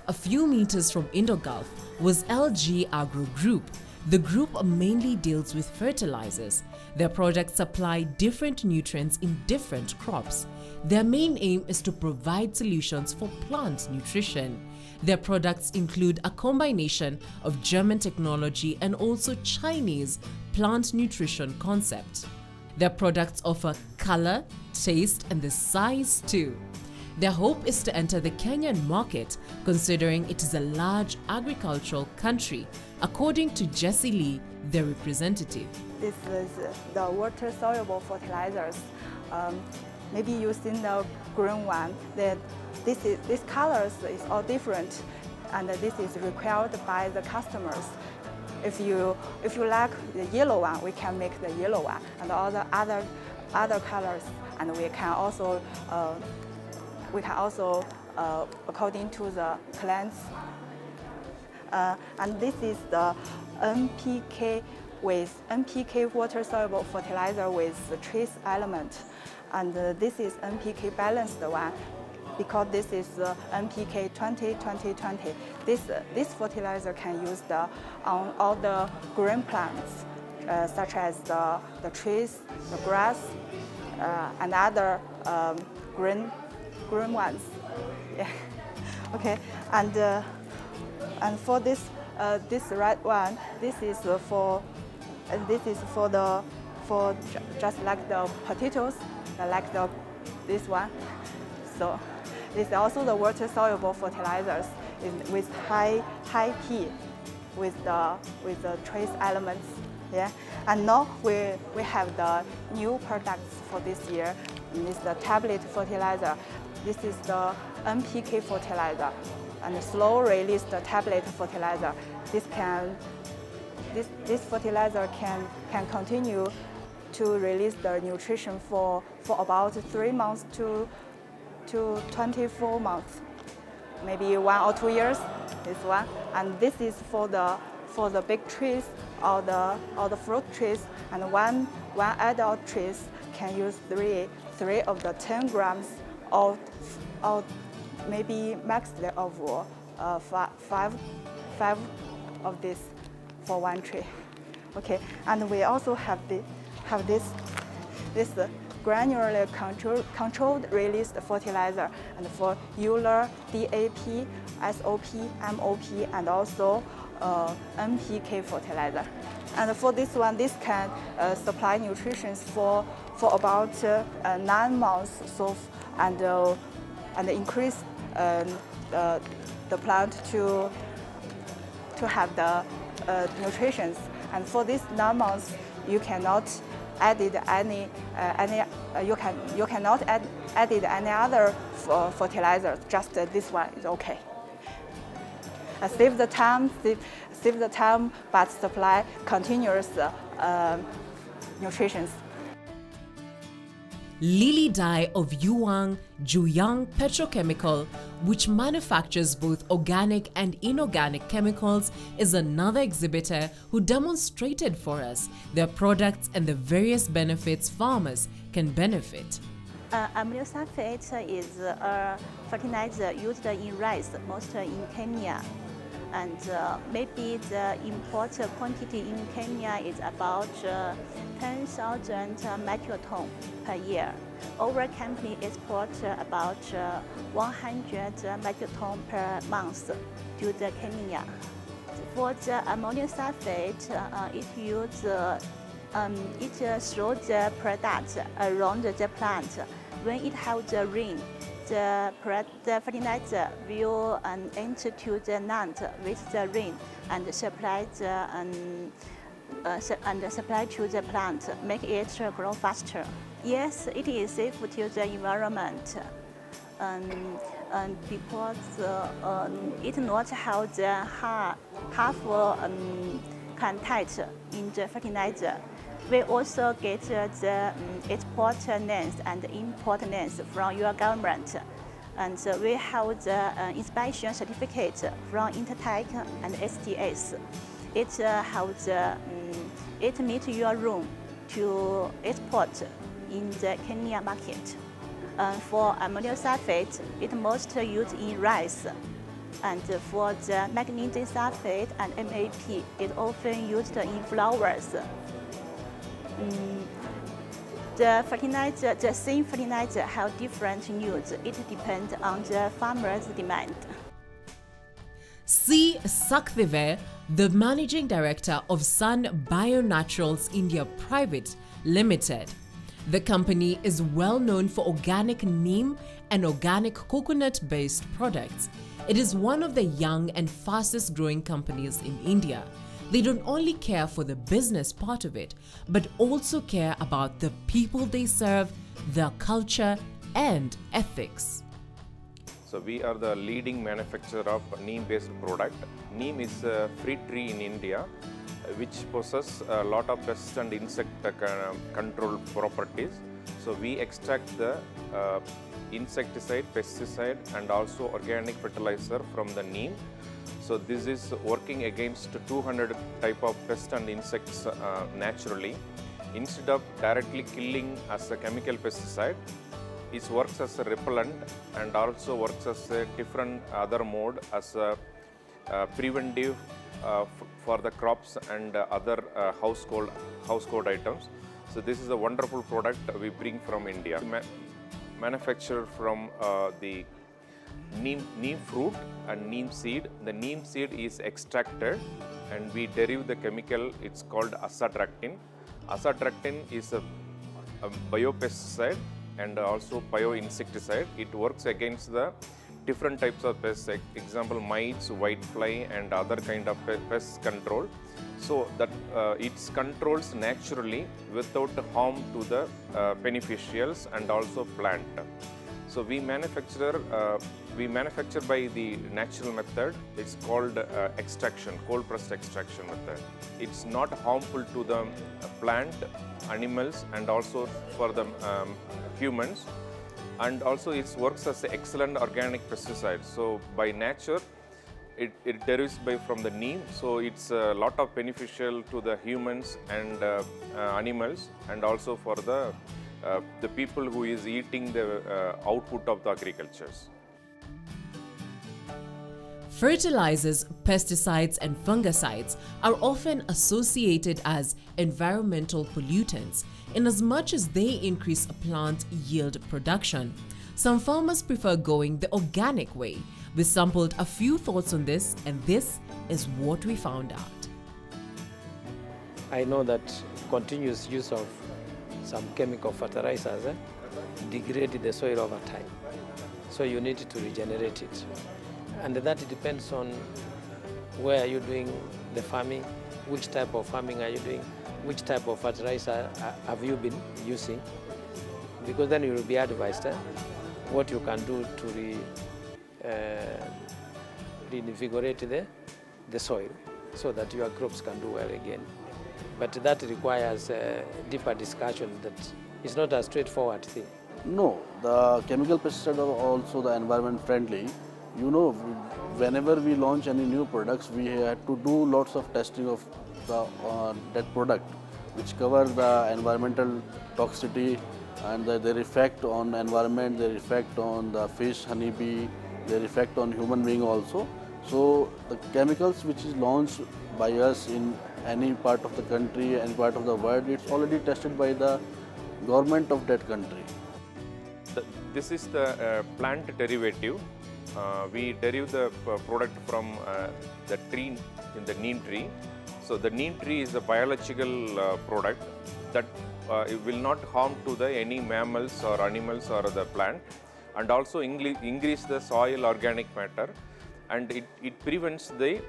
A few meters from Indo-Gulf was Agri Group. The group mainly deals with fertilizers. Their products supply different nutrients in different crops. Their main aim is to provide solutions for plant nutrition. Their products include a combination of German technology and also Chinese plant nutrition concept. Their products offer color, taste, and the size too. Their hope is to enter the Kenyan market, considering it is a large agricultural country, according to Jesse Lee, their representative. This is the water-soluble fertilizers. Maybe you've seen the green one. These colors is all different, and this is required by the customers. If you like the yellow one, we can make the yellow one, and all the other colors, and we can also according to the plants. And this is the NPK water-soluble fertilizer with the trace element, and this is NPK balanced one, because this is NPK 20-20-20. This fertilizer can use on all the green plants, such as the trees, the grass, and other green ones. Yeah. Okay. And for this red one, this is for just like the potatoes, like this one. So this is also the water-soluble fertilizers with high P, with the trace elements. Yeah. And now we have the new products for this year. This is the tablet fertilizer. This is the NPK fertilizer, and slow-release tablet fertilizer. This fertilizer can continue to release the nutrition for about 3 months to 24 months, maybe 1 or 2 years. This one, and this is for the big trees or the fruit trees, and one adult trees can use three of the 10 grams or maybe max of 5 of this for one tree. Okay, and we also have this granularly controlled released fertilizer, and for Euler, DAP, SOP, MOP, and also NPK fertilizer. And for this one, this can supply nutrition for about 9 months, so and increase the plant to have the nutrition. And for this 9 months, you cannot add any other fertilizers. Just this one is okay. Save the time, but supply continuous nutrition. Lily Dai of Juyang Petrochemical, which manufactures both organic and inorganic chemicals, is another exhibitor who demonstrated for us their products and the various benefits farmers can benefit. Ammonium sulfate is a fertilizer used in rice, mostly in Kenya. And maybe the import quantity in Kenya is about 10,000 metric tons per year. Our company exports about 100 metric tons per month to the Kenya. For the ammonium sulfate, it throws the product around the plant. When it has the rain, the fertilizer will enter to the land with the rain and supply to the plant, make it grow faster. Yes, it is safe to the environment, and because it not has the harmful content in the fertilizer. We also get the export names and import names from your government. And we have the inspection certificate from Intertech and SDS. It meets your room to export in the Kenya market. For ammonium sulfate, it most used in rice. And for the magnesium sulfate and MAP, it often used in flowers. The fertilizer, the same fertilizer have different use. It depends on the farmer's demand. C. Sakdeve, the Managing Director of Sun Bionaturals India Private Limited. The company is well known for organic neem and organic coconut-based products. It is one of the young and fastest growing companies in India. They don't only care for the business part of it, but also care about the people they serve, their culture and ethics. So we are the leading manufacturer of neem-based product. Neem is a fruit tree in India, which possesses a lot of pest and insect control properties. So we extract the insecticide, pesticide and also organic fertilizer from the neem. So this is working against 200 type of pests and insects naturally. Instead of directly killing as a chemical pesticide, it works as a repellent and also works as a different other mode as a preventive for the crops and other household items. So this is a wonderful product we bring from India. Manufactured from the neem fruit and neem seed. The neem seed is extracted and we derive the chemical, it's called azadirachtin. Azadirachtin is a biopesticide and also bioinsecticide. It works against the different types of pests, like example mites, whitefly and other kind of pest control. So that it controls naturally without harm to the beneficials and also plant. So we manufacture by the natural method. It's called extraction, cold pressed extraction method. It's not harmful to the plant, animals and also for the humans. And also it works as an excellent organic pesticide. So by nature, it derives from the neem. So it's a lot of beneficial to the humans and animals and also for the people who is eating the output of the agricultures. Fertilizers, pesticides and fungicides are often associated as environmental pollutants inasmuch as they increase a plant yield production. Some farmers prefer going the organic way. We sampled a few thoughts on this and this is what we found out. I know that continuous use of some chemical fertilizers degrade the soil over time. So you need to regenerate it. And that depends on where you're doing the farming, which type of farming are you doing, which type of fertilizer have you been using, because then you will be advised what you can do to reinvigorate the soil so that your crops can do well again. But that requires a deeper discussion. That is not a straightforward thing. No, the chemical pesticides are also the environment friendly. You know, whenever we launch any new products, we have to do lots of testing of that product, which cover the environmental toxicity and their effect on environment, their effect on the fish, honeybee, their effect on human being also. So the chemicals which is launched by us in any part of the country, any part of the world, it's already tested by the government of that country. This is the plant derivative. We derive the product from the tree, in the neem tree. So the neem tree is a biological product that it will not harm to any mammals or animals or the plant, and also increase the soil organic matter, and it prevents the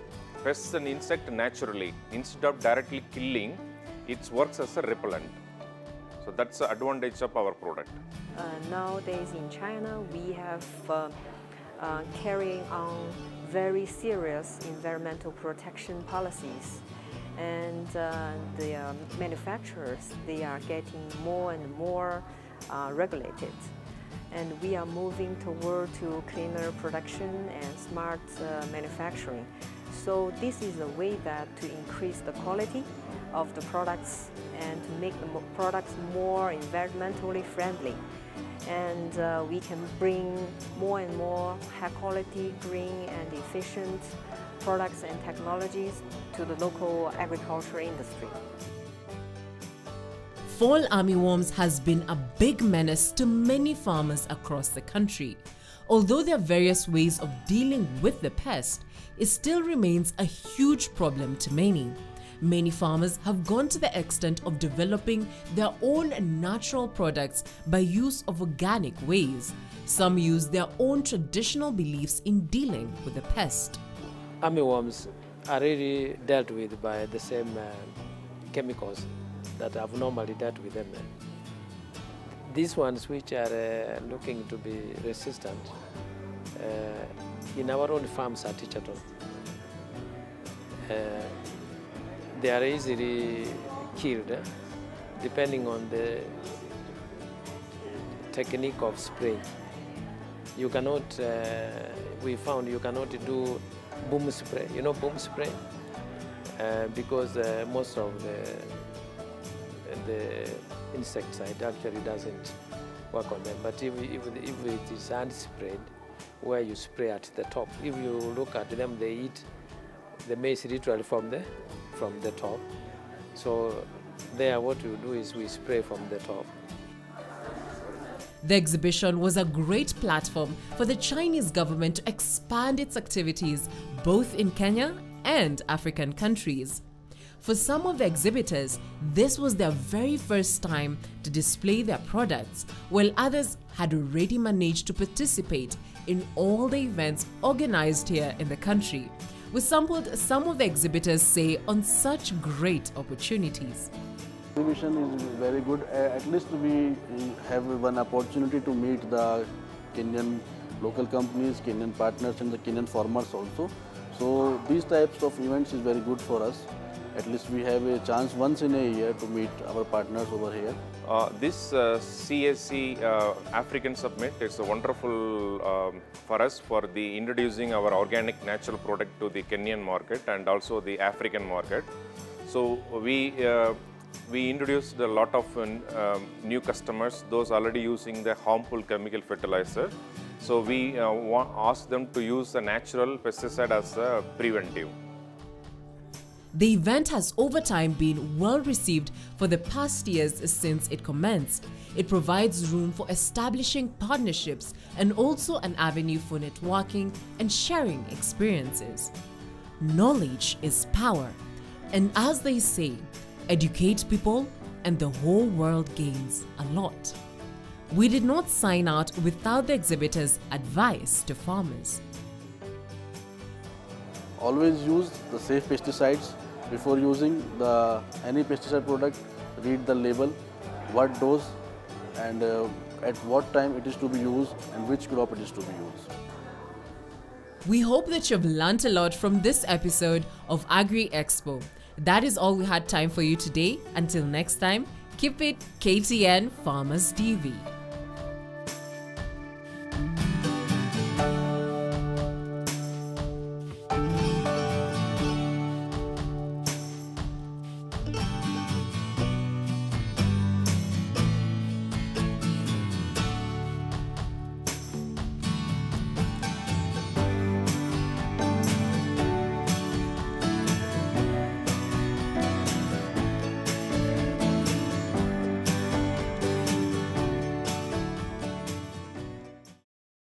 pests and insect naturally. Instead of directly killing, it works as a repellent. So that's the advantage of our product. Nowadays in China, we have carrying on very serious environmental protection policies, and the manufacturers, they are getting more and more regulated, and we are moving toward to cleaner production and smart manufacturing. So this is a way that to increase the quality of the products and to make the products more environmentally friendly. and we can bring more and more high quality, green and efficient products and technologies to the local agriculture industry. Fall armyworms has been a big menace to many farmers across the country. Although there are various ways of dealing with the pest, it still remains a huge problem to many. Many farmers have gone to the extent of developing their own natural products by use of organic ways. Some use their own traditional beliefs in dealing with the pest. Armyworms are really dealt with by the same chemicals that have normally dealt with them. These ones which are looking to be resistant, in our own farms at Tichaton, they are easily killed depending on the technique of spraying. You cannot, we found you cannot do boom spray. You know boom spray? Because most of the insecticide actually doesn't work on them. But if it is hand sprayed, where you spray at the top, if you look at them, they eat the maize literally from the top. So there what we do is we spray from the top. The exhibition was a great platform for the Chinese government to expand its activities both in Kenya and African countries. For some of the exhibitors, this was their very first time to display their products, while others had already managed to participate in all the events organized here in the country. We sampled some of the exhibitors say on such great opportunities. Exhibition is very good. At least we have one opportunity to meet the Kenyan local companies, Kenyan partners and the Kenyan farmers also. So these types of events is very good for us. At least we have a chance once in a year to meet our partners over here. This CSC African Summit is wonderful for us for the introducing our organic natural product to the Kenyan market and also the African market. So we introduced a lot of new customers, those already using the harmful chemical fertilizer. So we asked them to use a natural pesticide as a preventive. The event has over time been well received for the past years since it commenced. It provides room for establishing partnerships and also an avenue for networking and sharing experiences. Knowledge is power, and as they say, educate people and the whole world gains a lot. We did not sign out without the exhibitors' advice to farmers. Always use the safe pesticides. Before using any pesticide product, read the label, what dose and at what time it is to be used and which crop it is to be used. We hope that you've learnt a lot from this episode of Agri Expo. That is all we had time for you today. Until next time, keep it KTN Farmers TV.